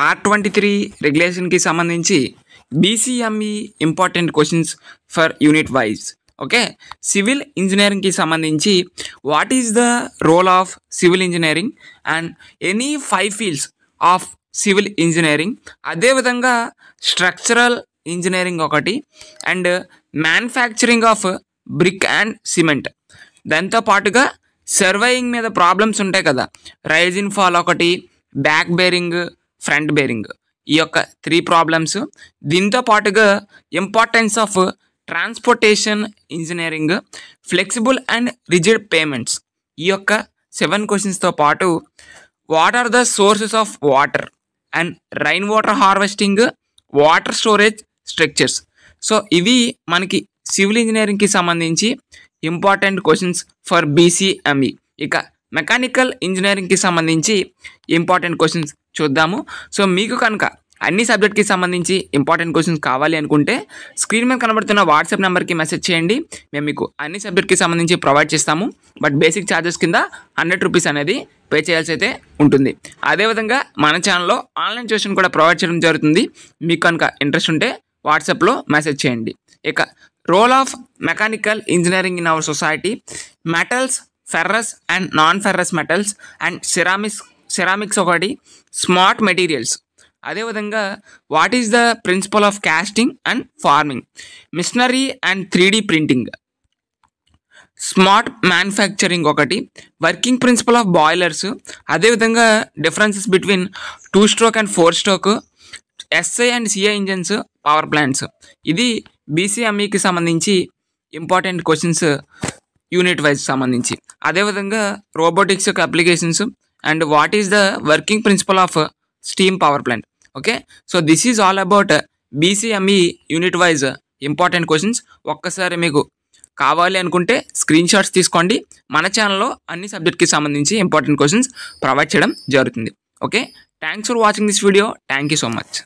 R23 రెగ్యులేషన్కి సంబంధించి BCME important questions for unit wise. Okay, civil ఇంజనీరింగ్కి సంబంధించి what is the role of civil engineering and any 5 fields of civil engineering, అదేవిధంగా structural engineering ఒకటి and manufacturing of brick and cement. దాంతో పాటుగా surveying మీద problems ఉంటాయి కదా, rise in fall ఒకటి, బ్యాక్ బేరింగ్, ఫ్రంట్ బేరింగ్, ఈ యొక్క 3 ప్రాబ్లమ్స్. దీంతో పాటుగా importance of transportation engineering, flexible and rigid pavements, ఈ యొక్క 7 క్వశ్చన్స్తో పాటు what are the sources of water and rain water harvesting, water storage structures. So ఇవి మనకి సివిల్ ఇంజనీరింగ్కి సంబంధించి ఇంపార్టెంట్ క్వశ్చన్స్ ఫర్ BCME. ఇక మెకానికల్ ఇంజనీరింగ్కి సంబంధించి ఇంపార్టెంట్ క్వశ్చన్స్ చూద్దాము. సో మీకు కనుక అన్ని సబ్జెక్ట్కి సంబంధించి ఇంపార్టెంట్ క్వశ్చన్స్ కావాలి అనుకుంటే స్క్రీన్ మీద కనబడుతున్న వాట్సాప్ నెంబర్కి మెసేజ్ చేయండి. మేము మీకు అన్ని సబ్జెక్ట్కి సంబంధించి ప్రొవైడ్ చేస్తాము. బట్ బేసిక్ ఛార్జెస్ కింద 100 రూపీస్ అనేది పే చేయాల్సి అయితే ఉంటుంది. అదేవిధంగా మన ఛానల్లో ఆన్లైన్ ట్యూషన్ కూడా ప్రొవైడ్ చేయడం జరుగుతుంది. మీకు కనుక ఇంట్రెస్ట్ ఉంటే వాట్సాప్లో మెసేజ్ చేయండి. ఇక role of mechanical engineering in our society, metals, ferrous and non ferrous metals and ceramics ఒకటి, స్మార్ట్ మెటీరియల్స్, అదేవిధంగా what is the principle of casting and forming, machinery and 3D printing, smart manufacturing ఒకటి, working principle of boilers, అదేవిధంగా differences between 2 stroke and 4 stroke, SI and CI engines, power plants. ఇది BCMEకి సంబంధించి important questions unit wise సంబంధించి. అదేవిధంగా robotics applications and what is the working principle of steam power plant. Okay, so this is all about BCME unit wise important questions. ఒక్కసారి మీకు కావాలి అనుకుంటే screen shots తీసుకోండి. మన ఛానల్లో అన్ని సబ్జెక్ట్కి సంబంధించి ఇంపార్టెంట్ క్వశ్చన్స్ ప్రొవైడ్ చేయడం జరుగుతుంది. Okay, thanks for watching this video. Thank you so much.